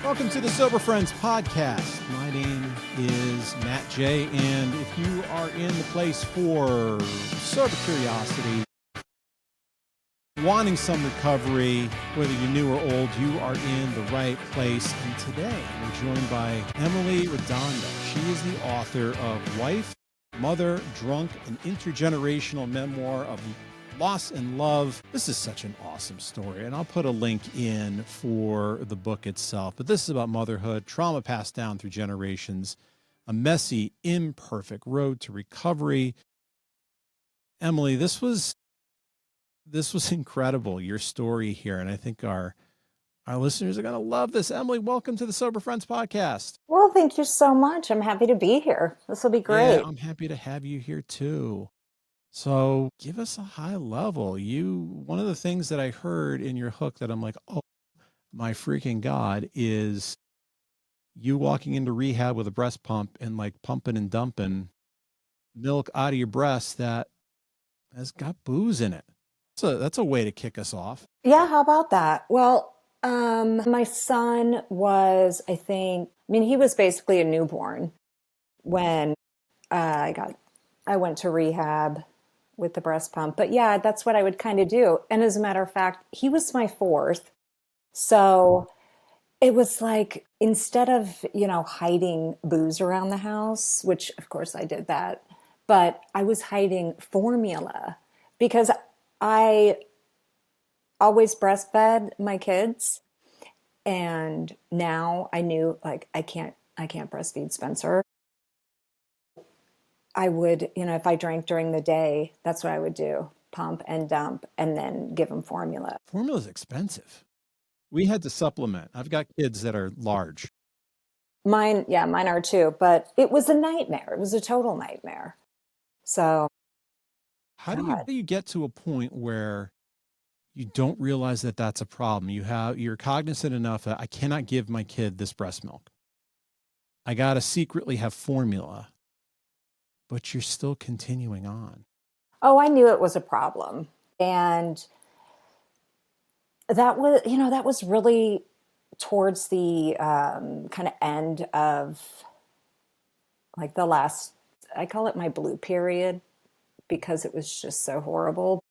Welcome to the Sober Friends podcast. My name is Matt J, and if you are in the place for sober curiosity, wanting some recovery, whether you're new or old, you are in the right place. And today we're joined by Emily Redondo. She is the author of Wife, Mother, Drunk, an Intergenerational Memoir of Loss and Love. This is such an awesome story, and I'll put a link in for the book itself. But this is about motherhood, trauma passed down through generations, a messy, imperfect road to recovery. Emily, this was incredible, your story here, and I think our listeners are going to love this. Emily, welcome to the Sober Friends podcast. Well, thank you so much. I'm happy to be here. This will be great. Yeah, I'm happy to have you here too. So give us a high level. One of the things that I heard in your hook that I'm like, oh my freaking God, is you walking into rehab with a breast pump and like pumping and dumping milk out of your breast that has got booze in it. So that's a way to kick us off. Yeah, how about that? Well, my son was, he was basically a newborn when I went to rehab with the breast pump. But yeah, that's what I would kind of do. And as a matter of fact, he was my fourth. So it was like, instead of, hiding booze around the house, which of course I did that, but I was hiding formula because I always breastfed my kids. And now I knew, like, I can't breastfeed Spencer. I would, if I drank during the day, that's what I would do. Pump and dump and then give him formula. Formula is expensive. We had to supplement. I've got kids that are large. Mine are too, but it was a nightmare. It was a total nightmare. So how do you get to a point where you don't realize that that's a problem? You're cognizant enough that I cannot give my kid this breast milk. I got to secretly have formula, but you're still continuing on. Oh, I knew it was a problem. And that was really towards the kind of end of like the last, I call it my blue period because it was just so horrible.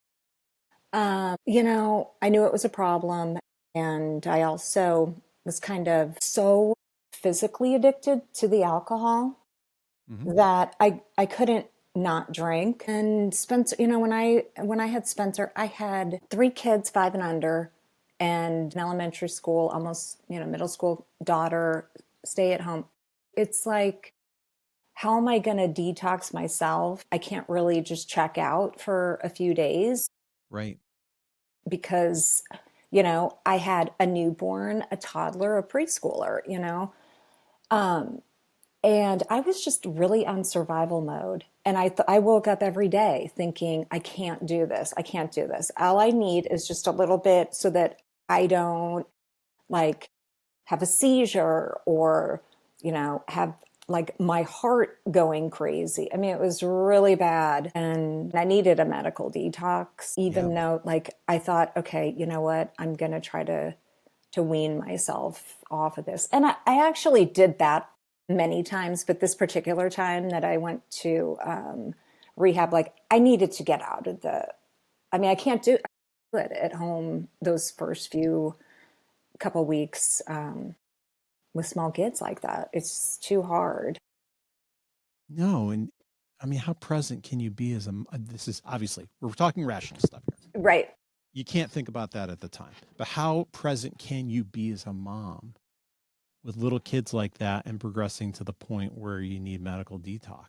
I knew it was a problem. And I also was kind of so physically addicted to the alcohol that I couldn't not drink. And Spencer, when I had Spencer, I had 3 kids, 5 and under, and an elementary school, almost, middle school daughter, stay at home. It's like, how am I going to detox myself? I can't really just check out for a few days. Right. Because, I had a newborn, a toddler, a preschooler, and I was just really on survival mode. And I woke up every day thinking, I can't do this. I can't do this. All I need is just a little bit so that I don't like have a seizure or, have like my heart going crazy. I mean, it was really bad. And I needed a medical detox, even though like I thought, okay, you know what? I'm going to try to wean myself off of this. And I actually did that many times, but this particular time that I went to rehab, like I needed to get out of I can't do it at home those first couple weeks with small kids like that. It's too hard. No, and I mean, how present can you be this is obviously, we're talking rational stuff here. Right. You can't think about that at the time, but how present can you be as a mom with little kids like that and progressing to the point where you need medical detox?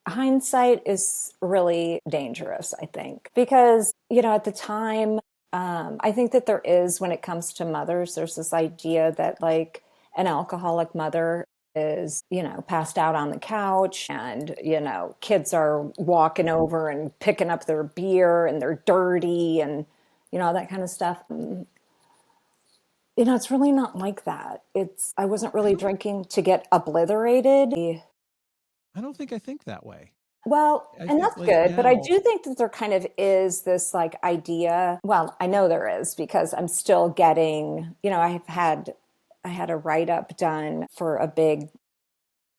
Hindsight is really dangerous, I think, because, at the time, I think that there is, when it comes to mothers, there's this idea that like an alcoholic mother is, passed out on the couch and, kids are walking over and picking up their beer and they're dirty and, that kind of stuff. It's really not like that. I wasn't really drinking to get obliterated. I don't think I think that way. Well, I and think that's like good, but I now, do think that there kind of is this like idea. Well, I know there is because I'm still getting, I had a write up done for a big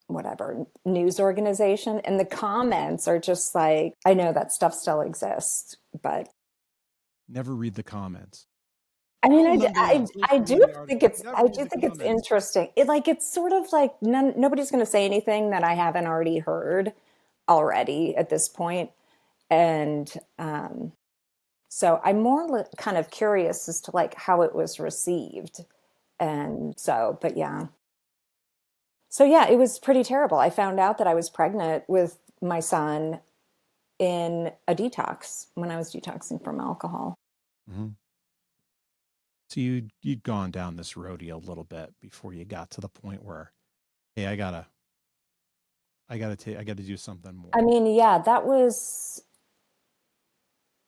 whatever news organization, and the comments are just like, I know that stuff still exists, but never read the comments. I mean, I'll remember a social media article. Never I read do the think it's comments. interesting. It's sort of like nobody's going to say anything that I haven't already heard already at this point. And so I'm more kind of curious as to like how it was received. And so, but yeah. So yeah, it was pretty terrible. I found out that I was pregnant with my son in a detox when I was detoxing from alcohol. Hmm. So you'd gone down this rodeo a little bit before you got to the point where, hey, I gotta do something I more. mean, yeah,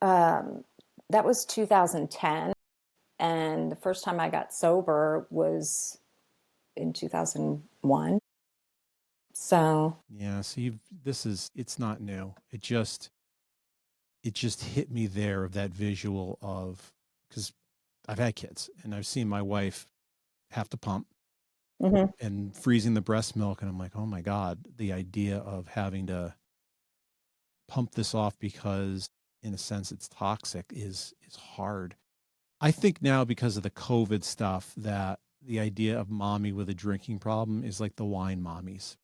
um, that was 2010, and the first time I got sober was in 2001. So, Yeah. So it's not new. It just hit me there of that visual of, because I've had kids and I've seen my wife have to pump mhm. and freezing the breast milk. And I'm like, oh my God, the idea of having to pump this off because in a sense it's toxic is hard. I think now because of the COVID stuff that the idea of mommy with a drinking problem is like the wine mommies.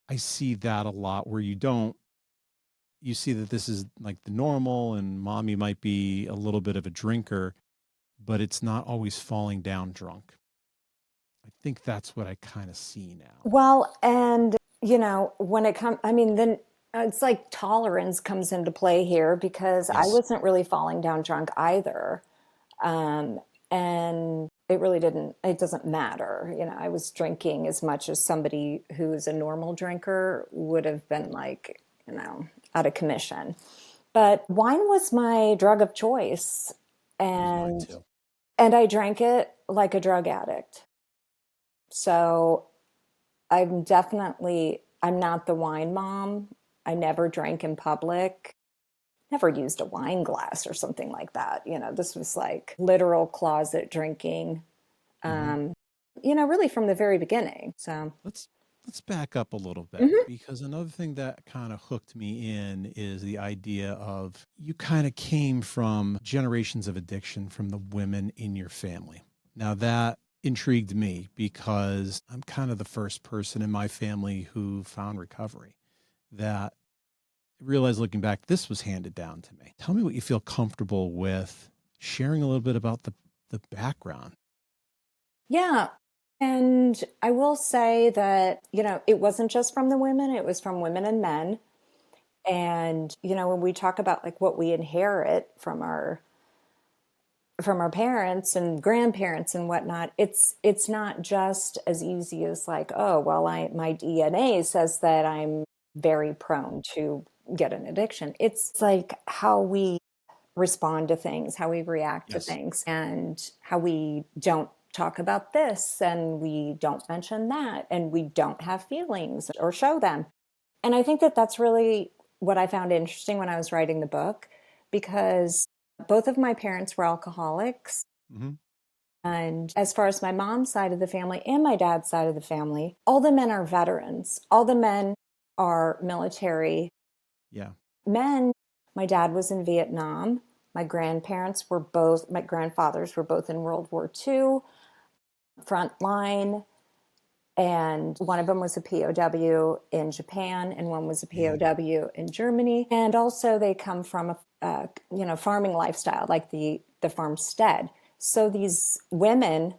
I see that a lot where you see that this is like the normal and mommy might be a little bit of a drinker, but it's not always falling down drunk. I think that's what I kind of see now. Well, and when it comes, I mean, then it's like tolerance comes into play here because I Yes. wasn't really falling down drunk either. Um, and it doesn't matter. I was drinking as much as somebody who is a normal drinker would have been like, out of commission. But wine was my drug of choice. It was mine And too. I drank it like a drug addict. So I'm not the wine mom. I never drank in public, never used a wine glass or something like that. This was like literal closet drinking, Hmm. um, really from the very beginning. So, Let's let's back up a little bit mhm. because another thing that kind of hooked me in is the idea of you kind of came from generations of addiction from the women in your family. Now that intrigued me because I'm kind of the first person in my family who found recovery that realized looking back this was handed down to me. Tell me what you feel comfortable with sharing a little bit about the background. Yeah. And I will say that, it wasn't just from the women, it was from women and men. And, when we talk about like what we inherit from our parents and grandparents and whatnot, it's not just as easy as like, oh, well, my DNA says that I'm very prone to get an addiction. It's like how we respond to things, how we react to Yes. things, and how we don't talk about this and we don't mention that and we don't have feelings or show them. And I think that that's really what I found interesting when I was writing the book because both of my parents were alcoholics. Hmm. And as far as my mom's side of the family and my dad's side of the family, all the men are veterans. All the men are military Yeah. men. My dad was in Vietnam. My grandfathers were both in World War II, front line. And one of them was a POW in Japan, and one was a Man. POW in Germany. And also, they come from a farming lifestyle, like the farmstead. So these women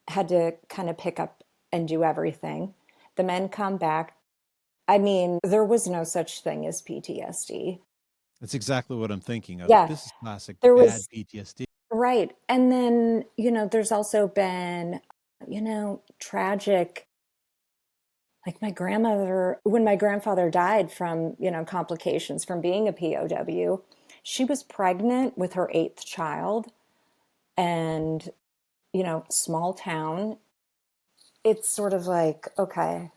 had to kind of pick up and do everything. The men come back. I mean, there was no such thing as PTSD. That's exactly what I'm thinking of. Yeah, This is classic there bad was, PTSD. right. And then, there's also been, tragic, like my grandmother, when my grandfather died from, complications from being a POW, she was pregnant with her eighth child and, small town. It's sort of like, okay,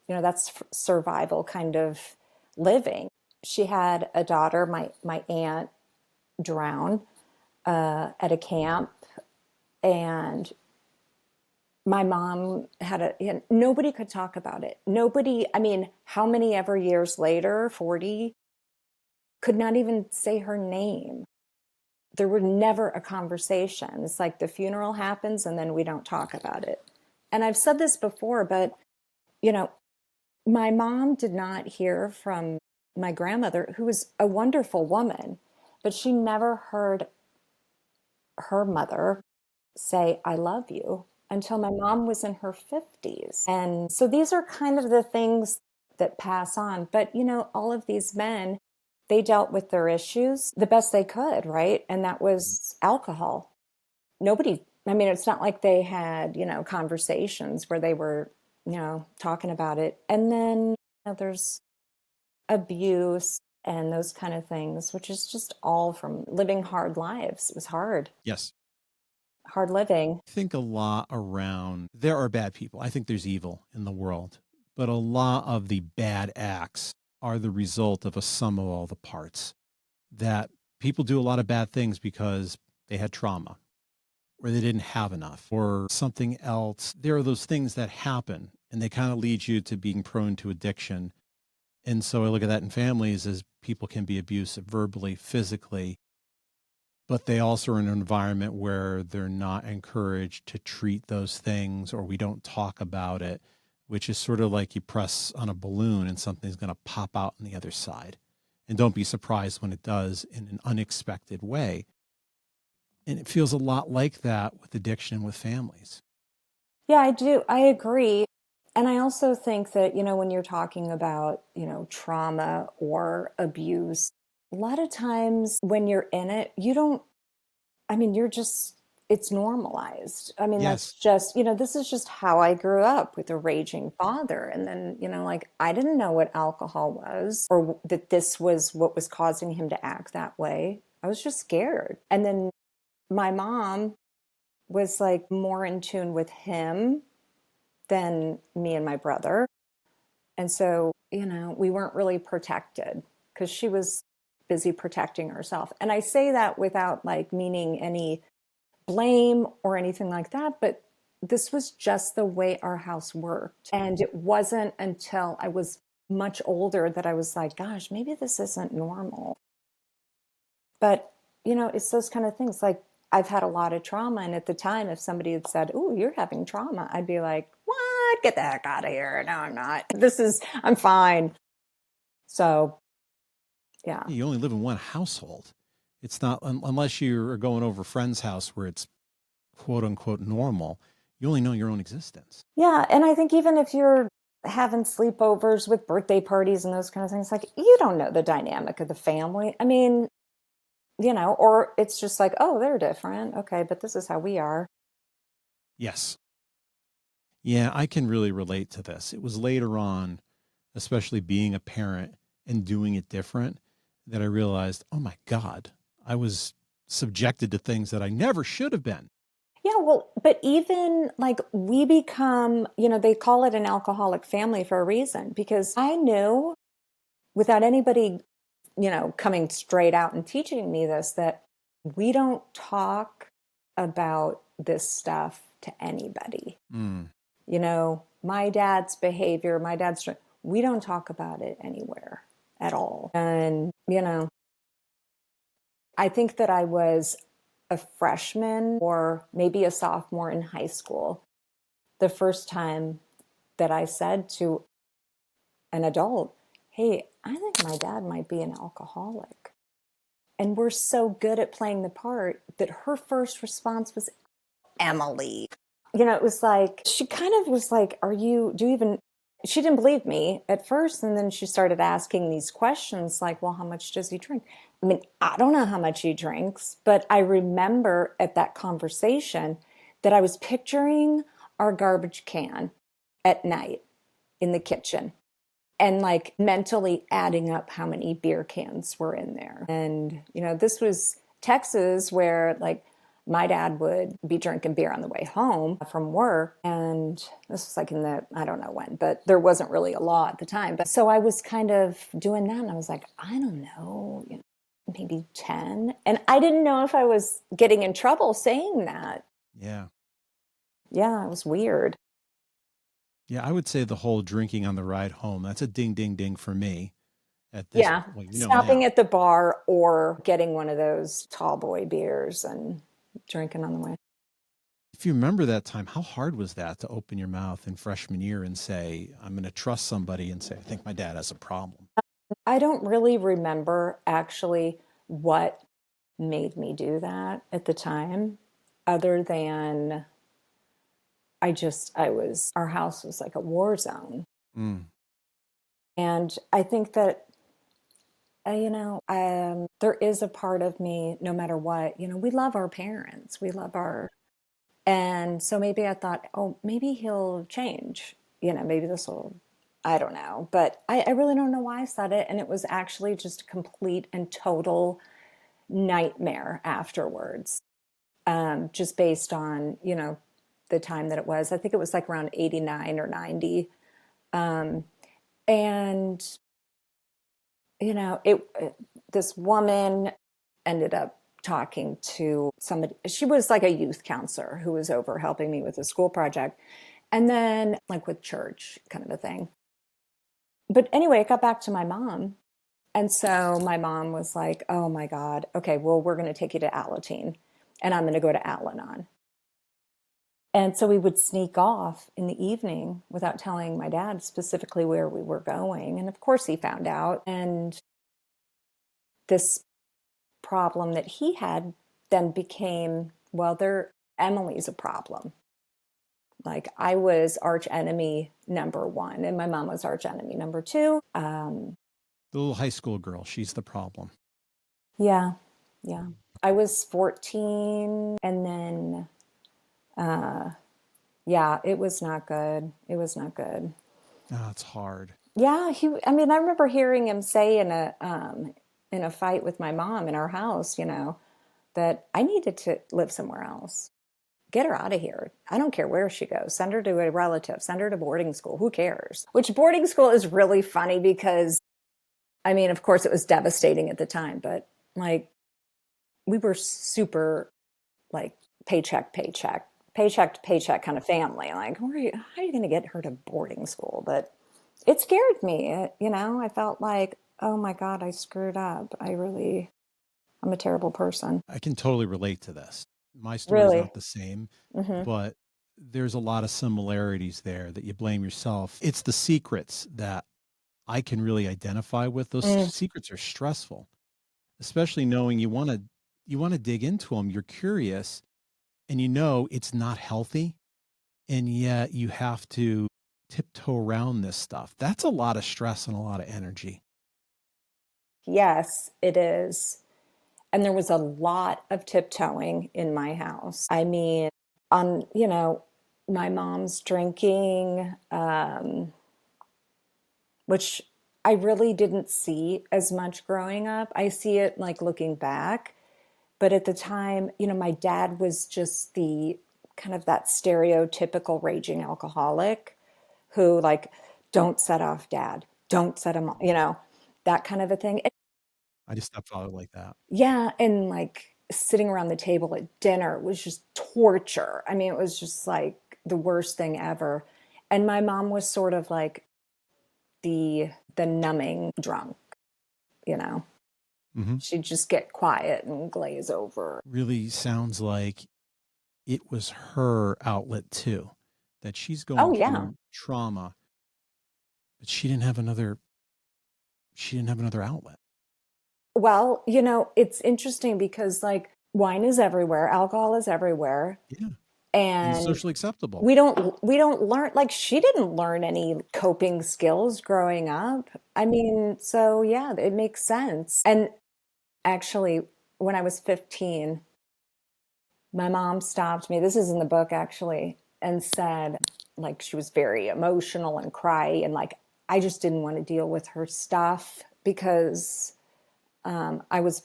that's survival kind of living. She had a daughter, my aunt drowned at a camp, and my mom had nobody could talk about it. Nobody, I mean, how many ever years later, 40, could not even say her name. There were never a conversation. It's like the funeral happens and then we don't talk about it. And I've said this before, but, you know, my mom did not hear from my grandmother, who was a wonderful woman, but she never heard her mother say, I love you, until my mom was in her 50s. And so these are kind of the things that pass on. But, all of these men, they dealt with their issues the best they could, right? And that was alcohol. Nobody, I mean, it's not like they had, conversations where they were, talking about it. And then there's abuse and those kind of things, which is just all from living hard lives. It was hard. Yes. Hard living. I think a lot around, there are bad people. I think there's evil in the world, but a lot of the bad acts are the result of a sum of all the parts. That people do a lot of bad things because they had trauma, or they didn't have enough, or something else. There are those things that happen and they kind of lead you to being prone to addiction. And so I look at that in families as people can be abusive verbally, physically, but they also are in an environment where they're not encouraged to treat those things, or we don't talk about it, which is sort of like you press on a balloon and something's going to pop out on the other side. And don't be surprised when it does in an unexpected way. And it feels a lot like that with addiction with families. Yeah, I do. I agree. And I also think that, when you're talking about, trauma or abuse, a lot of times when you're in it, you're just, it's normalized. I mean, that's Yes. just, this is just how I grew up, with a raging father. And then, like, I didn't know what alcohol was, or that this was what was causing him to act that way. I was just scared. And then my mom was like more in tune with him than me and my brother. And so, we weren't really protected because she was busy protecting herself. And I say that without like meaning any blame or anything like that, but this was just the way our house worked. And it wasn't until I was much older that I was like, gosh, maybe this isn't normal. But, it's those kind of things. Like, I've had a lot of trauma. And at the time, if somebody had said, oh, you're having trauma, I'd be like, what? Get the heck out of here. No, I'm not. I'm fine. So, yeah. You only live in one household. It's not, unless you're going over a friend's house where it's quote unquote normal, you only know your own existence. Yeah. And I think even if you're having sleepovers with birthday parties and those kind of things, like, you don't know the dynamic of the family. I mean, or it's just like, oh, they're different. Okay, but this is how we are. Yes. Yeah, I can really relate to this. It was later on, especially being a parent and doing it different, that I realized, oh my God, I was subjected to things that I never should have been. Yeah, well, but even like we become, they call it an alcoholic family for a reason, because I knew, without anybody, coming straight out and teaching me this, that we don't talk about this stuff to anybody. Mm. My dad's behavior, we don't talk about it anywhere at all. And, I think that I was a freshman or maybe a sophomore in high school the first time that I said to an adult, hey, I think my dad might be an alcoholic. And we're so good at playing the part that her first response was, Emily. It was like, she kind of was like, she didn't believe me at first. And then she started asking these questions like, well, how much does he drink? I mean, I don't know how much he drinks, but I remember at that conversation that I was picturing our garbage can at night in the kitchen and like mentally adding up how many beer cans were in there. And, this was Texas, where like my dad would be drinking beer on the way home from work. And this was like in the, I don't know when, but there wasn't really a law at the time. But so I was kind of doing that. And I was like, I don't know, maybe 10. And I didn't know if I was getting in trouble saying that. Yeah. Yeah, it was weird. Yeah, I would say the whole drinking on the ride home, that's a ding, ding, ding for me at this, Yeah. well, Stopping now. at the bar or getting one of those tall boy beers and drinking on the way. If you remember that time, how hard was that to open your mouth in freshman year and say, I'm going to trust somebody and say, I think my dad has a problem? I don't really remember actually what made me do that at the time, other than our house was like a war zone. Mm. And I think that, there is a part of me, no matter what, we love our parents. And so maybe I thought, oh, maybe he'll change. Maybe this will, I don't know. But I really don't know why I said it. And it was actually just a complete and total nightmare afterwards, just based on, the time that it was. I think it was like around 89 or 90. And, this woman ended up talking to somebody. She was like a youth counselor who was over helping me with a school project. And then, like with church kind of a thing. But anyway, it got back to my mom. And so my mom was like, oh my God, okay, well, we're going to take you to Alateen and I'm going to go to Al Anon. And so we would sneak off in the evening without telling my dad specifically where we were going. And of course, he found out. And this problem that he had then became, well, Emily's a problem. Like I was arch enemy number one, and my mom was arch enemy number two. The little high school girl, she's the problem. Yeah, yeah. I was 14, and then, yeah, it was not good. It was not good. Oh, it's hard. Yeah, I mean, I remember hearing him say in a fight with my mom in our house, that I needed to live somewhere else. Get her out of here. I don't care where she goes. Send her to a relative, send her to boarding school. Who cares? Which boarding school is really funny because, I mean, of course it was devastating at the time, but like we were super like paycheck to paycheck kind of family. Like, how are you going to get her to boarding school? But it scared me. I felt like, oh my God, I screwed up. I'm a terrible person. I can totally relate to this. My story's Really. not the same, Mm-hmm. but there's a lot of similarities there that you blame yourself. It's the secrets that I can really identify with. Those Mm. secrets are stressful, especially knowing you want to dig into them. You're curious and it's not healthy, and yet you have to tiptoe around this stuff. That's a lot of stress and a lot of energy. Yes, it is. And there was a lot of tiptoeing in my house. I mean, on, my mom's drinking, which I really didn't see as much growing up. I see it like looking back. But at the time, my dad was just the kind of that stereotypical raging alcoholic who, like, don't set off dad, don't set him, that kind of a thing. I just stopped following like that. Yeah, and like sitting around the table at dinner was just torture. I mean, it was just like the worst thing ever. And my mom was sort of like the numbing drunk, you know. Mm-hmm. She'd just get quiet and glaze over. Really sounds like it was her outlet too, that she's Oh going yeah. through trauma, but she didn't have another outlet. Well, it's interesting because like wine is everywhere, alcohol is everywhere, Yeah. And it's and socially acceptable. we don't learn, like she didn't learn any coping skills growing up. I mean, so yeah, it makes sense. And actually, when I was 15, my mom stopped me. This is in the book actually, and said, like, she was very emotional and cry, and like I just didn't want to deal with her stuff because I was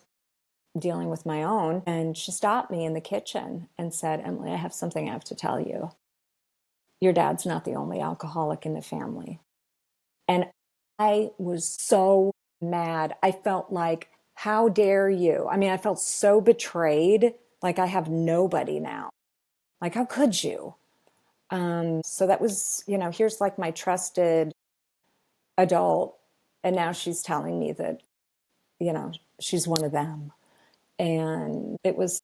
dealing with my own. And she stopped me in the kitchen and said, Emily, I have something I have to tell you. Your dad's not the only alcoholic in the family. And I was so mad. I felt like, how dare you? I mean, I felt so betrayed, like I have nobody now. Like, how could you? So that was, here's like my trusted adult. And now she's telling me that, she's one of them. And it was,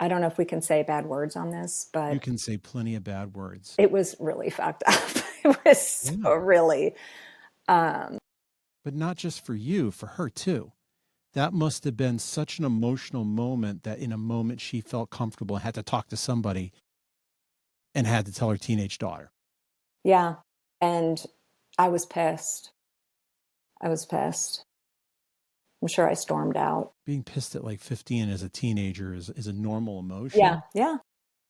I don't know if we can say bad words on this, You but can say plenty of bad words. it was really fucked up. It was so really. But not just for you, for her too. That must have been such an emotional moment that in a moment she felt comfortable and had to talk to somebody and had to tell her teenage daughter. Yeah. And I was pissed. I was pissed. I'm sure I stormed out. Being pissed at like 15 as a teenager is a normal emotion. Yeah. Yeah.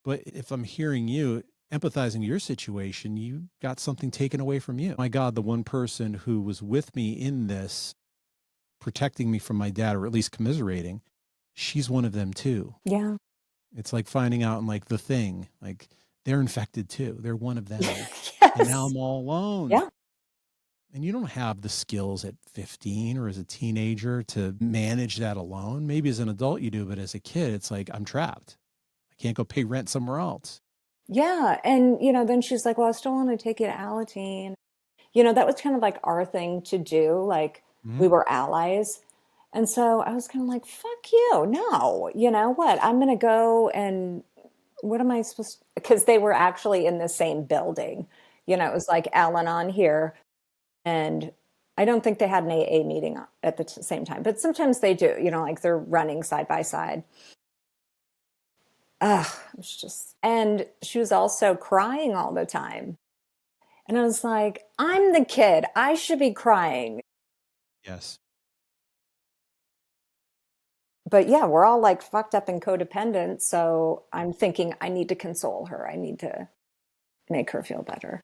But if I'm hearing you, empathizing your situation, you got something taken away from you. My God, the one person who was with me in this, protecting me from my dad, or at least commiserating, she's one of them too. Yeah. It's like finding out in like The Thing, like they're infected too. They're one of them. Yes. And now I'm all alone. Yeah. And you don't have the skills at 15 or as a teenager to manage that alone. Maybe as an adult you do, but as a kid, it's like, I'm trapped. I can't go pay rent somewhere else. Yeah. And, then she's like, well, I still want to take you to Alateen. That was kind of like our thing to do. Like we were allies. And so I was kind of like, fuck you. No, what? I'm going to go and what am I supposed to, because they were actually in the same building. It was like Al-Anon here. And I don't think they had an AA meeting at the same time, but sometimes they do, like they're running side by side. Ugh, it was just, and she was also crying all the time. And I was like, I'm the kid. I should be crying. Yes. But yeah, we're all like fucked up and codependent. So I'm thinking I need to console her. I need to make her feel better.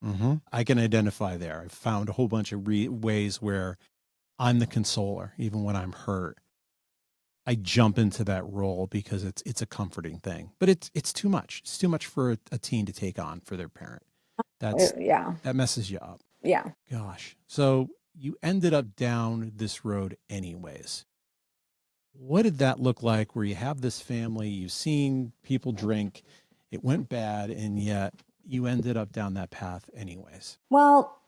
Mm-hmm. I can identify there. I've found a whole bunch of ways where I'm the consoler, even when I'm hurt. I jump into that role because it's a comforting thing, but it's too much. It's too much for a teen to take on for their parent. Yeah. That messes you up. Yeah. Gosh. So you ended up down this road anyways. What did that look like where you have this family, you've seen people drink, it went bad, and yet you ended up down that path anyways? Well,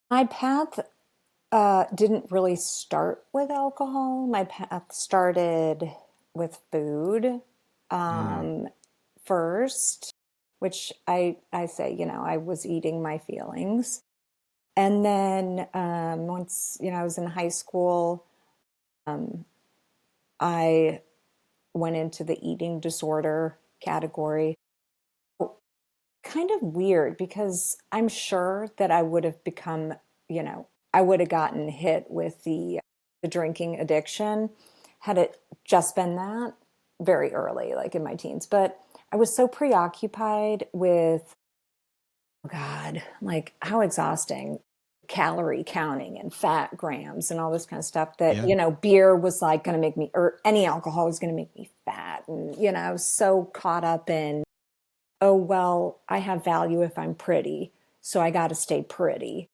my path didn't really start with alcohol. My path started with food first, which I say, I was eating my feelings. And then once, I was in high school, I went into the eating disorder category. Kind of weird because I'm sure that I would have become, I would have gotten hit with the drinking addiction had it just been that very early, like in my teens. But I was so preoccupied with, oh God, like how exhausting calorie counting and fat grams and all this kind of stuff that, beer was like going to make me, or any alcohol was going to make me fat. And, I was so caught up in, oh, well, I have value if I'm pretty, so I got to stay pretty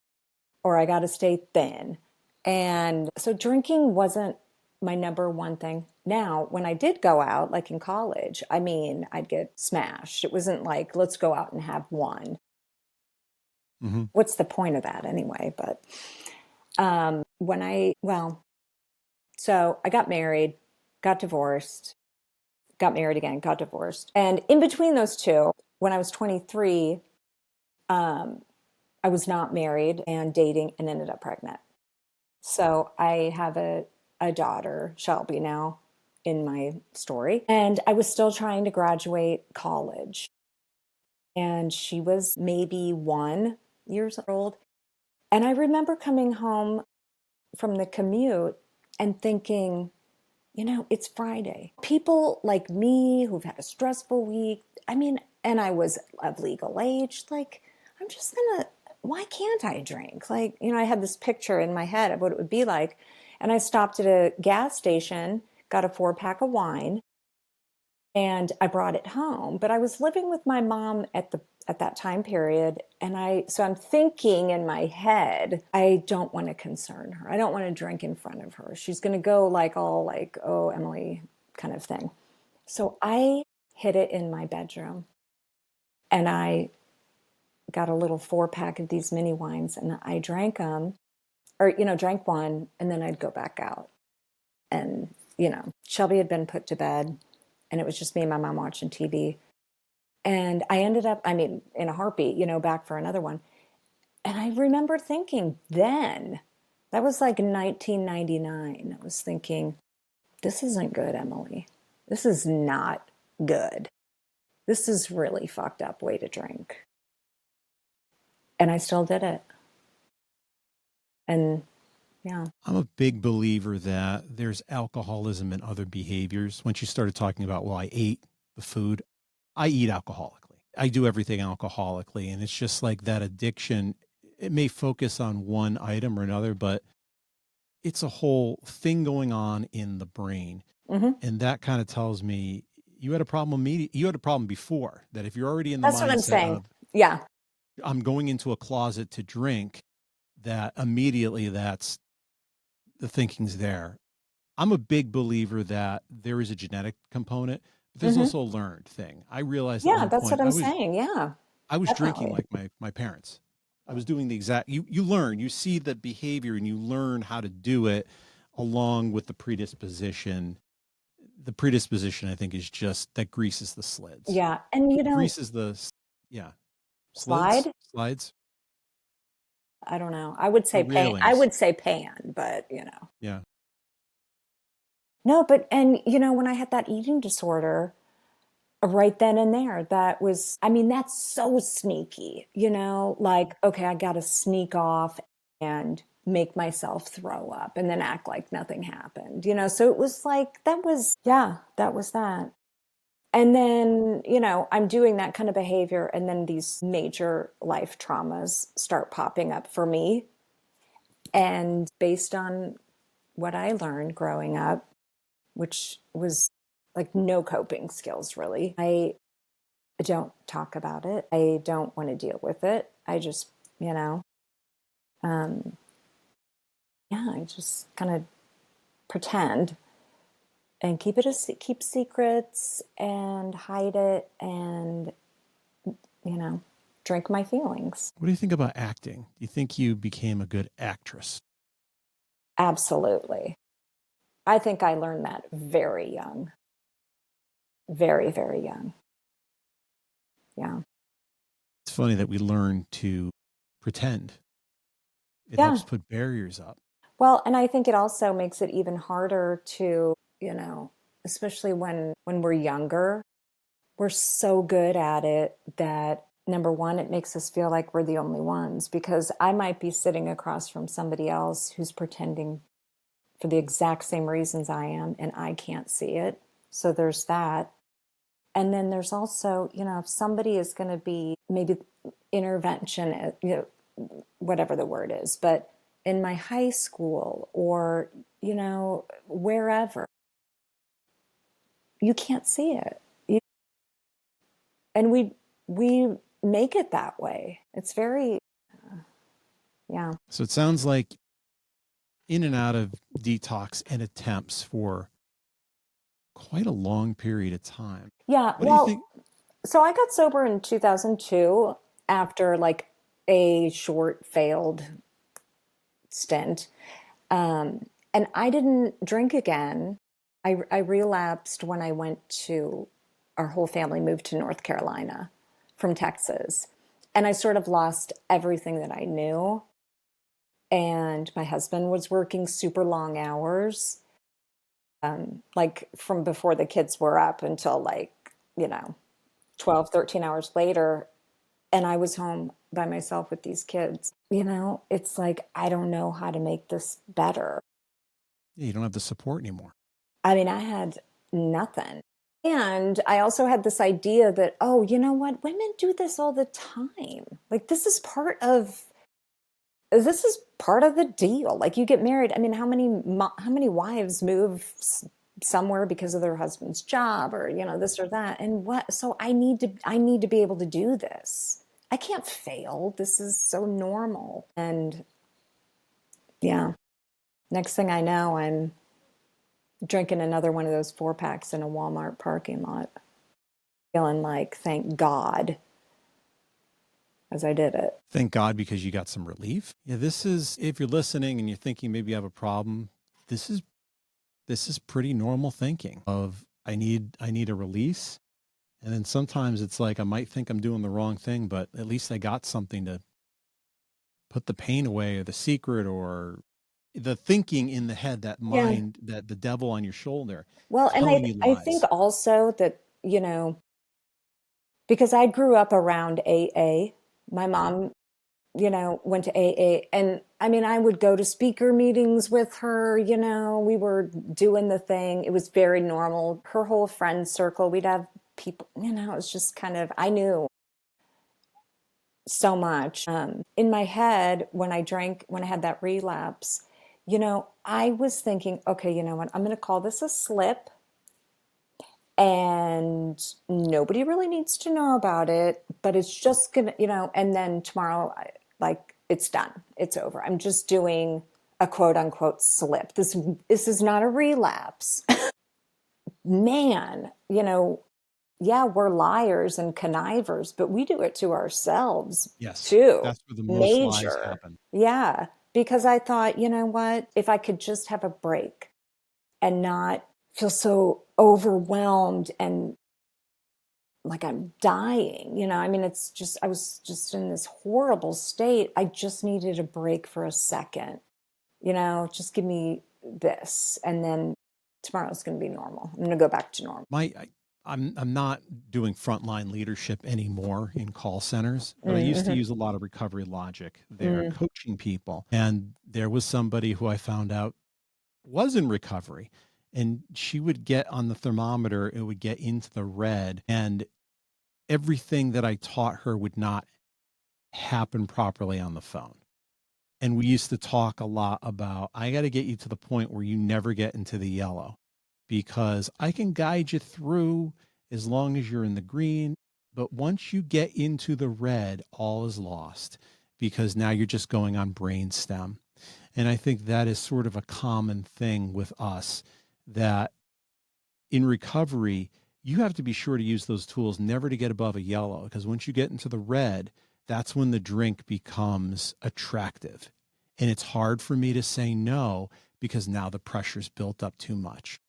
or I got to stay thin. And so drinking wasn't my number one thing. Now, when I did go out, like in college, I mean, I'd get smashed. It wasn't like, let's go out and have one. Mm-hmm. What's the point of that anyway? But so I got married, got divorced, got married again, got divorced. And in between those two, when I was 23, I was not married and dating and ended up pregnant. So I have a daughter, Shelby, now in my story. And I was still trying to graduate college. And she was maybe 1 year old. And I remember coming home from the commute and thinking, it's Friday. People like me who've had a stressful week, and I was of legal age, like, I'm just gonna, why can't I drink? Like, I had this picture in my head of what it would be like. And I stopped at a gas station, got a 4-pack of wine, and I brought it home. But I was living with my mom at that time period, and I'm thinking in my head, I don't want to concern her. I don't want to drink in front of her. She's going to go like all like, "Oh, Emily," kind of thing. So I hid it in my bedroom, and I got a little 4-pack of these mini wines, and I drank them, or drank one, and then I'd go back out. And Shelby had been put to bed, and it was just me and my mom watching TV. And I ended up, I mean, in a heartbeat, back for another one. And I remember thinking then, that was like 1999. I was thinking, this isn't good, Emily. This is not good. This is really fucked up way to drink. And I still did it. And yeah. I'm a big believer that there's alcoholism and other behaviors. Once you started talking about, well, I ate the food, I eat alcoholically. I do everything alcoholically. And it's just like that addiction. It may focus on one item or another, but it's a whole thing going on in the brain. Mm-hmm. And that kind of tells me you had a problem you had a problem before, that if you're already in the That's what I'm mindset saying. of, Yeah. I'm going into a closet to drink, that immediately that's the thinking's there. I'm a big believer that there is a genetic component, but there's Mm-hmm. also a learned thing. I realized at Yeah, one that's what point I'm saying. Yeah, I was drinking definitely. like my parents. I was doing the exact, you learn, you see the behavior and you learn how to do it along with the predisposition. The predisposition, I think, is just that greases the slids. Yeah. And Greases the, yeah, slide, slides, I don't know. I would the say pan. I railings. would say pan, but Yeah. no, but and when I had that eating disorder, right then and there, that was, I mean, that's so sneaky, like, okay, I got to sneak off and make myself throw up and then act like nothing happened, so it was like, yeah, that was that. And then, I'm doing that kind of behavior, and then these major life traumas start popping up for me. And based on what I learned growing up, which was like no coping skills really, I don't talk about it. I don't want to deal with it. I just, um, yeah, I just kind of pretend and keep secrets and hide it and, you know, drink my feelings. What do you think about acting? Do you think you became a good actress? Absolutely. I think I learned that very young, very, very young. Yeah. It's funny that we learn to pretend. It Yeah. helps put barriers up. Well, and I think it also makes it even harder to, especially when we're younger, we're so good at it that number one, it makes us feel like we're the only ones, because I might be sitting across from somebody else who's pretending for the exact same reasons I am, and I can't see it. So there's that. And then there's also, if somebody is going to be maybe intervention, whatever the word is, but in my high school or, wherever, you can't see it. And we make it that way. It's very, yeah. So it sounds like in and out of detox and attempts for quite a long period of time. Yeah. What do you think? Well, so I got sober in 2002 after like a short failed stint. And I didn't drink again. I relapsed when I went to, our whole family moved to North Carolina from Texas. And I sort of lost everything that I knew. And my husband was working super long hours, like from before the kids were up until like, 12, 13 hours later. And I was home by myself with these kids. It's like, I don't know how to make this better. Yeah, you don't have the support anymore. I mean, I had nothing. And I also had this idea that, oh, you know what? Women do this all the time. Like, this is part of this is part of the deal. Like you get married. I mean, how many wives move somewhere because of their husband's job or, this or that. And what, so I need to be able to do this. I can't fail. This is so normal. And yeah, next thing I know, I'm drinking another one of those 4 packs in a Walmart parking lot, feeling like, thank God, as I did it. Thank God, because you got some relief. Yeah, this is, if you're listening and you're thinking maybe you have a problem, this is pretty normal thinking of I need a release. And then sometimes it's like I might think I'm doing the wrong thing, but at least I got something to put the pain away, or the secret, or the thinking in the head, that Yeah. mind, that the devil on your shoulder Well, and telling you I think lies. also that, because I grew up around AA. My mom, went to AA. And I mean, I would go to speaker meetings with her, we were doing the thing. It was very normal. Her whole friend circle, we'd have people, it was just kind of, I knew so much. In my head, when I had that relapse, I was thinking, okay, you know what? I'm going to call this a slip, and nobody really needs to know about it, but it's just gonna, and then tomorrow, like, it's done, it's over. I'm just doing a quote unquote slip. This is not a relapse. Man, yeah, we're liars and connivers, but we do it to ourselves Yes, too. that's where the most lies Major. happen. Yeah, because I thought, you know what, if I could just have a break and not feel so overwhelmed and like I'm dying. I mean, I was just in this horrible state. I just needed a break for a second, just give me this. And then tomorrow's going to be normal. I'm going to go back to normal. I'm not doing frontline leadership anymore in call centers, but I used to Mm-hmm. use a lot of recovery logic there, Mm. coaching people. And there was somebody who I found out was in recovery, and she would get on the thermometer, it would get into the red, and everything that I taught her would not happen properly on the phone. And we used to talk a lot about, I got to get you to the point where you never get into the yellow, because I can guide you through as long as you're in the green. But once you get into the red, all is lost, because now you're just going on brainstem. And I think that is sort of a common thing with us, that in recovery, you have to be sure to use those tools, never to get above a yellow, because once you get into the red, that's when the drink becomes attractive. And it's hard for me to say no, because now the pressure's built up too much.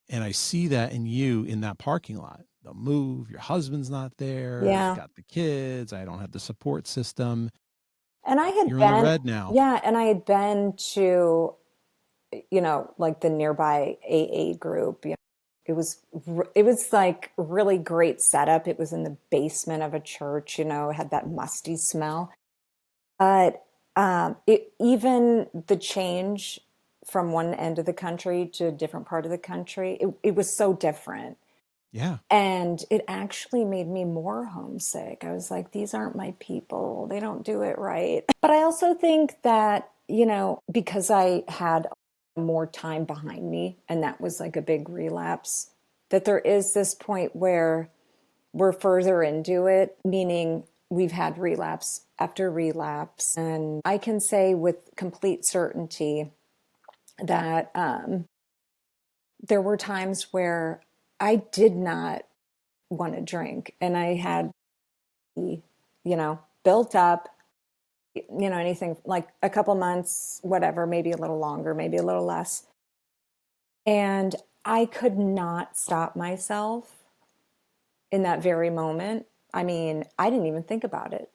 And I see that in you in that parking lot. They'll move, your husband's not there, I've Yeah. got the kids, I don't have the support system. And I had You're in the been, red now. yeah, and I had been to, like the nearby AA group. It was like really great setup. It was in the basement of a church, it had that musty smell. But even the change from one end of the country to a different part of the country, it was so different. Yeah. And it actually made me more homesick. I was like, these aren't my people. They don't do it right. But I also think that, because I had more time behind me, and that was like a big relapse, that there is this point where we're further into it, meaning we've had relapse after relapse. And I can say with complete certainty that there were times where I did not want to drink, and I had, built up, anything like a couple months, whatever, maybe a little longer, maybe a little less. And I could not stop myself in that very moment. I mean, I didn't even think about it.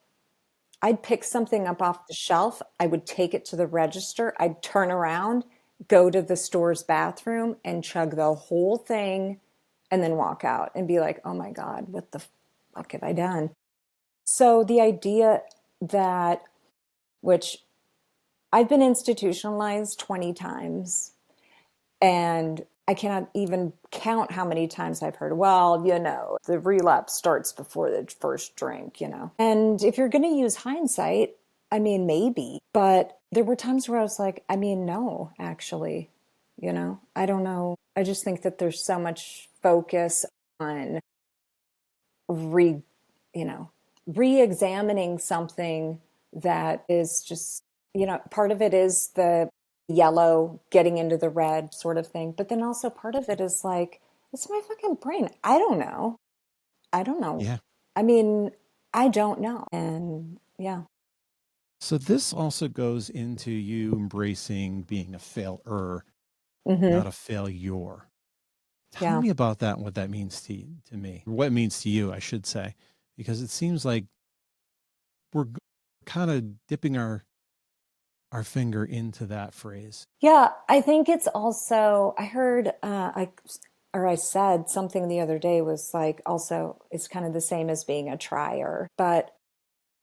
I'd pick something up off the shelf, I would take it to the register, I'd turn around, go to the store's bathroom and chug the whole thing, and then walk out and be like, oh my God, what the fuck have I done? So the idea that, which I've been institutionalized 20 times, and I cannot even count how many times I've heard, well, the relapse starts before the first drink. And if you're going to use hindsight, I mean, maybe, but there were times where I was like, I mean, no, actually, I don't know. I just think that there's so much focus on re, you know, re-examining something that is just, part of it is the yellow getting into the red sort of thing. But then also part of it is like, it's my fucking brain. I don't know. I don't know. Yeah. I mean, I don't know. And yeah. So this also goes into you embracing being a failure, Hmm. not a failure. Tell Yeah. me about that and what that means to me, or what it means to you, I should say, because it seems like we're kind of dipping our finger into that phrase. Yeah, I think it's also, I heard, or I said something the other day was like, also, it's kind of the same as being a trier. But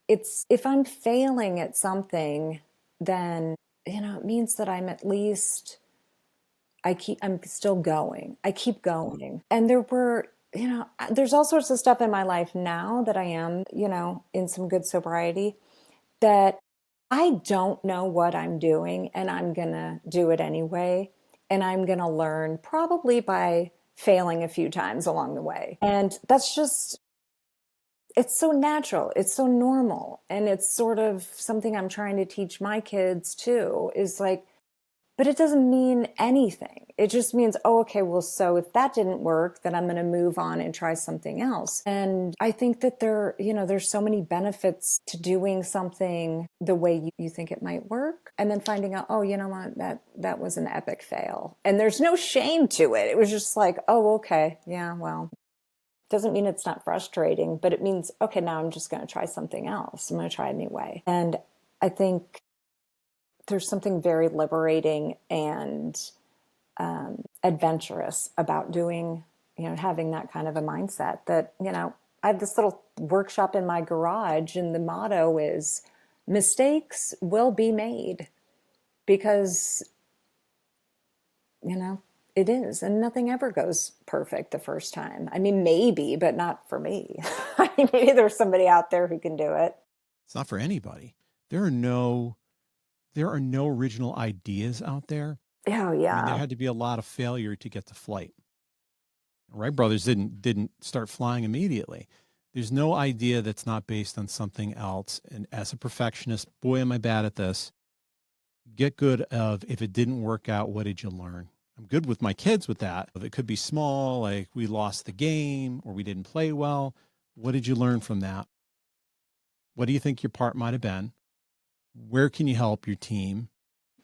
it's, if I'm failing at something, then, it means that I'm at least, I'm still going. I keep going. And there were, there's all sorts of stuff in my life now that I am, in some good sobriety that I don't know what I'm doing and I'm going to do it anyway. And I'm going to learn probably by failing a few times along the way. And that's just, it's so natural. It's so normal. And it's sort of something I'm trying to teach my kids too is like, but it doesn't mean anything. It just means, oh, okay, well, so if that didn't work, then I'm going to move on and try something else. And I think that there's so many benefits to doing something the way you think it might work, and then finding out, oh, you know what, that was an epic fail. And there's no shame to it. It was just like, oh, okay, yeah, well, doesn't mean it's not frustrating, but it means, okay, now I'm just going to try something else. I'm going to try a new way. And I think there's something very liberating and adventurous about doing, having that kind of a mindset that, I have this little workshop in my garage, and the motto is mistakes will be made because, you know, it is. And nothing ever goes perfect the first time. I mean, maybe, but not for me. I mean, maybe there's somebody out there who can do it. It's not for anybody. There are no original ideas out there. Oh, I mean, there yeah. had to be a lot of failure to get to flight. Wright brothers didn't start flying immediately. There's no idea that's not based on something else. And as a perfectionist, boy, am I bad at this. Get good of, if it didn't work out, what did you learn? I'm good with my kids with that. It could be small, like we lost the game or we didn't play well. What did you learn from that? What do you think your part might have been? Where can you help your team?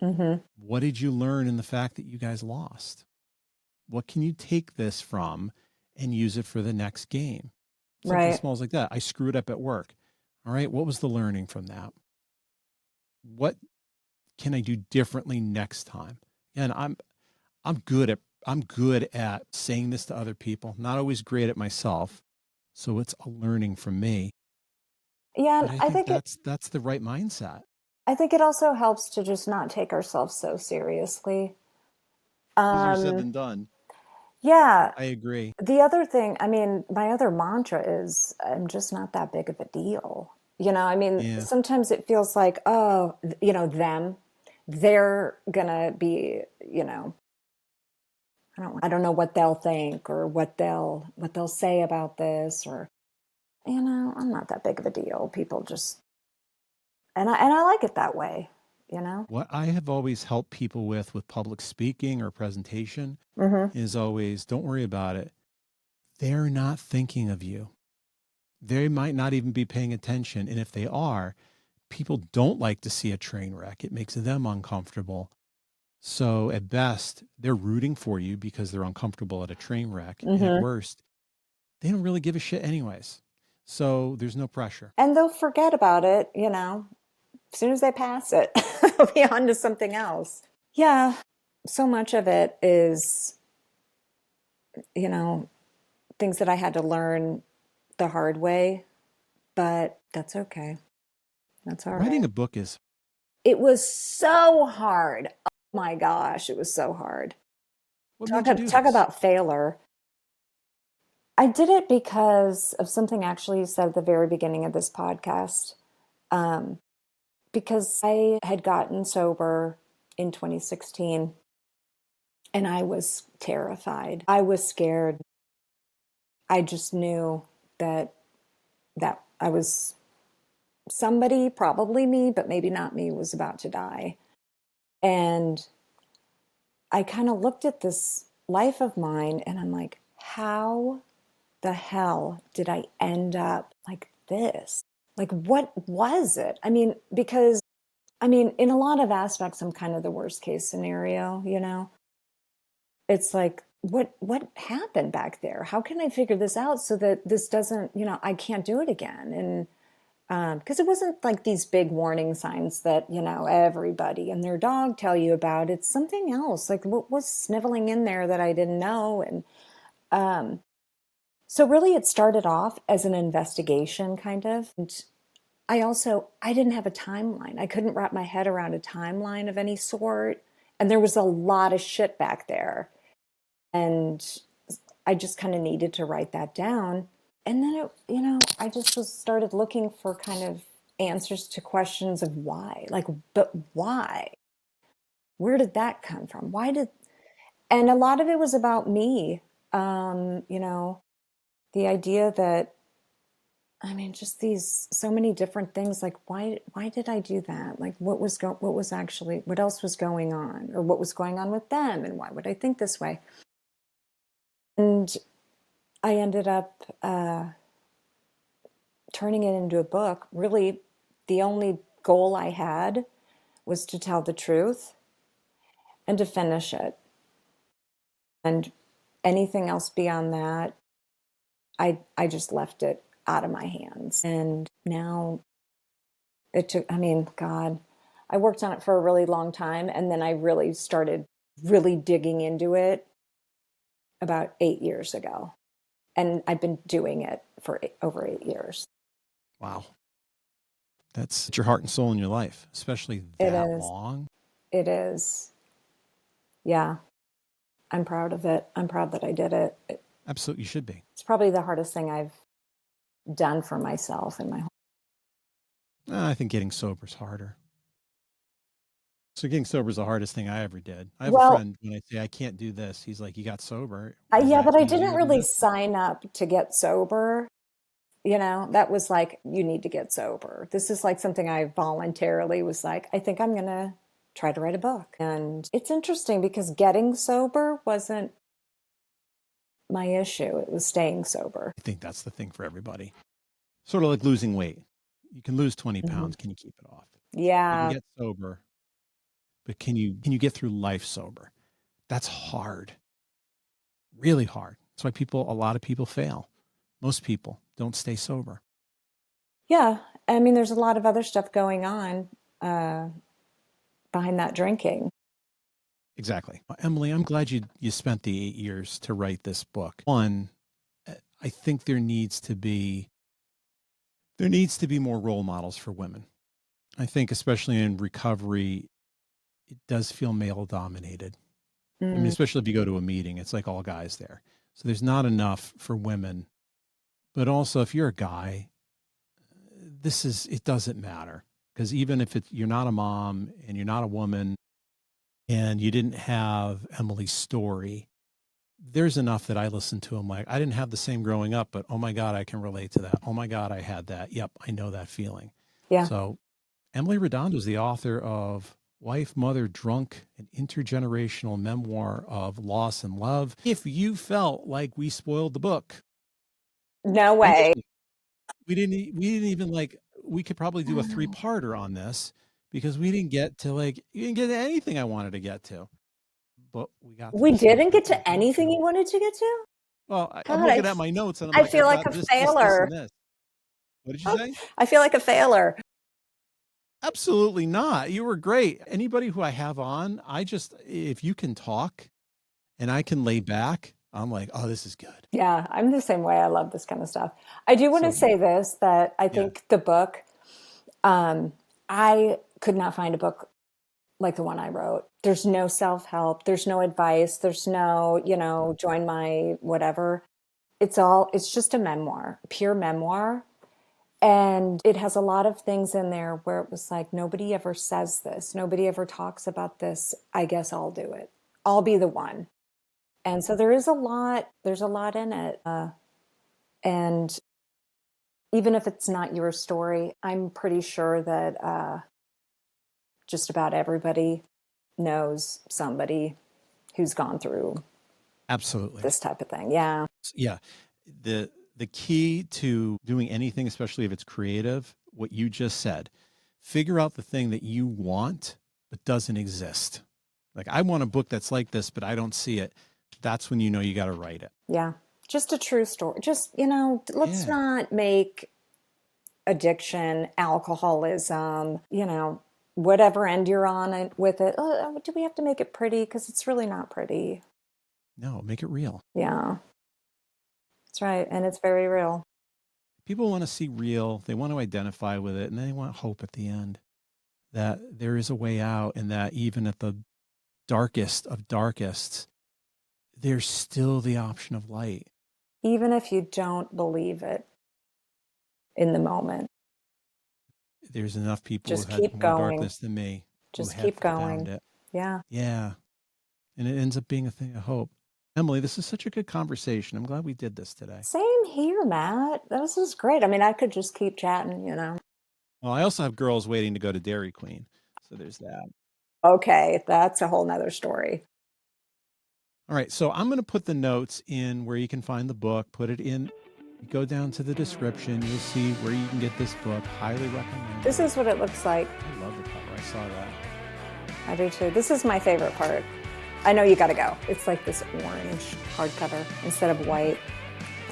Hmm. What did you learn in the fact that you guys lost? What can you take this from and use it for the next game? Something Right. small like that. I screwed up at work. All right. What was the learning from that? What can I do differently next time? And I'm good at saying this to other people, not always great at myself. So it's a learning from me. Yeah. And But I think that's the right mindset. I think it also helps to just not take ourselves so seriously. Easier said Um, than done. yeah. I agree. The other thing, I mean, my other mantra is I'm just not that big of a deal. I mean, Yeah. sometimes it feels like, oh, they're gonna be, I don't know what they'll think or what they'll say about this, or, I'm not that big of a deal. People just, and I like it that way, you know? What I have always helped people with public speaking or presentation Hmm. is always, don't worry about it. They're not thinking of you. They might not even be paying attention. And if they are, people don't like to see a train wreck. It makes them uncomfortable. So at best, they're rooting for you because they're uncomfortable at a train wreck. And at Hmm. worst, they don't really give a shit anyways. So there's no pressure. And they'll forget about it, as soon as they pass it, they'll be on to something else. Yeah, so much of it is, you know, things that I had to learn the hard way, but that's okay. That's all Writing right. a book is, It was so hard. Oh my gosh, it was so hard. what Talk, made you do talk this? about failure. I did it because of something actually you said at the very beginning of this podcast. because I had gotten sober in 2016 and I was terrified. I was scared. I just knew that I was somebody, probably me, but maybe not me, was about to die. And I kind of looked at this life of mine and I'm like, how the hell did I end up like this? Like, what was it? I mean, because in a lot of aspects, I'm kind of the worst case scenario, you know? It's like, what happened back there? How can I figure this out so that this doesn't, I can't do it again? And because it wasn't like these big warning signs that, everybody and their dog tell you about. It's something else. Like what was sniveling in there that I didn't know? And so really it started off as an investigation kind of. And I didn't have a timeline. I couldn't wrap my head around a timeline of any sort. And there was a lot of shit back there. And I just kind of needed to write that down. And then I just started looking for kind of answers to questions of why. Like, but why? Where did that come from? And a lot of it was about me. The idea that, just these so many different things. Like, why did I do that? Like, what else was going on, or what was going on with them, and why would I think this way? And I ended up turning it into a book. Really, the only goal I had was to tell the truth and to finish it. And anything else beyond that, I just left it out of my hands. And now it took, God, I worked on it for a really long time. And then I really started really digging into it about 8 years ago. And I've been doing it for over 8 years. Wow. That's your heart and soul in your life, especially It that is. long. It is. Yeah. I'm proud of it. I'm proud that I did it. Absolutely, you should be. It's probably the hardest thing I've done for myself in my whole. I think getting sober is harder. So getting sober is the hardest thing I ever did. I have a Well, friend, when I say I can't do this, he's like, you got sober. Is yeah, that but I easier didn't than really this? sign up to get sober. That was like, you need to get sober. This is like something I voluntarily was like, I think I'm going to try to write a book. And it's interesting because getting sober wasn't my issue. It was staying sober. I think that's the thing for everybody. Sort of like losing weight. You can lose 20 Mhm. pounds. Can you keep it off? You can Yeah. get sober, but can you get through life sober? That's hard. Really hard. That's why a lot of people fail. Most people don't stay sober. Yeah. There's a lot of other stuff going on uh, behind that drinking. Exactly. Well, Emily, I'm glad you spent the 8 years to write this book. One, I think there needs to be more role models for women. I think especially in recovery, it does feel male dominated. Mm. Especially if you go to a meeting, it's like all guys there. So there's not enough for women. But also if you're a guy, it doesn't matter, because even if you're not a mom and you're not a woman and you didn't have Emily's story, there's enough that I listen to. I'm like, I didn't have the same growing up, but oh my God, I can relate to that. Oh my God, I had that. Yep, I know that feeling. Yeah. So Emily Redondo is the author of Wife, Mother, Drunk, an intergenerational memoir of loss and love. If you felt like we spoiled the book, No we way. didn't. We didn't even like, we could probably do a 3-parter on this, because you didn't get to anything I wanted to get to. But we got to We the stuff didn't that get we to did. anything you wanted to get to? Well, I'm God, looking at my notes and I'm I like, feel I've like got a this, and failure. this. What did you say? I feel like a failure. Absolutely not. You were great. Anybody who I have on, if you can talk and I can lay back, I'm like, oh, this is good. Yeah, I'm the same way. I love this kind of stuff. I do want to So, say this, that I yeah. think the book, I could not find a book like the one I wrote. There's no self-help, there's no advice, there's no, join my whatever. It's just a memoir, pure memoir. And it has a lot of things in there where it was like, nobody ever says this. Nobody ever talks about this. I guess I'll do it. I'll be the one. And so there's a lot in it. And even if it's not your story, I'm pretty sure that just about everybody knows somebody who's gone through Absolutely. this type of thing. Yeah. Yeah. The key to doing anything, especially if it's creative, what you just said, figure out the thing that you want but doesn't exist. Like, I want a book that's like this, but I don't see it. That's when you know you got to write it. Yeah. Just a true story. Just, let's Yeah. not make addiction, alcoholism, whatever end you're on with it. Do we have to make it pretty? Because it's really not pretty. No, make it real. Yeah. That's right. And it's very real. People want to see real. They want to identify with it, and they want hope at the end that there is a way out, and that even at the darkest of darkests, there's still the option of light. Even if you don't believe it in the moment, There's enough people just who've had keep more going. darkness than me Just who keep have found going. it. Yeah. Yeah. And it ends up being a thing of hope. Emily, this is such a good conversation. I'm glad we did this today. Same here, Matt. This is great. I mean, I could just keep chatting, Well, I also have girls waiting to go to Dairy Queen. So there's that. Okay, that's a whole nother story. All right. So I'm going to put the notes in where you can find the book, put it in. You go down to the description. You'll see where you can get this book. Highly recommend. This is what it looks like. I love the cover. I saw that. I do too. This is my favorite part. I know you got to go. It's like this orange hardcover instead of white.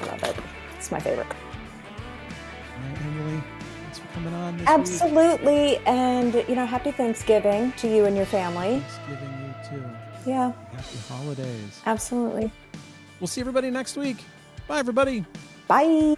I love it. It's my favorite. All right, Emily. Thanks for coming on this Absolutely. week. And, happy Thanksgiving to you and your family. Thanksgiving you too. Yeah. Happy holidays. Absolutely. We'll see everybody next week. Bye, everybody. Bye.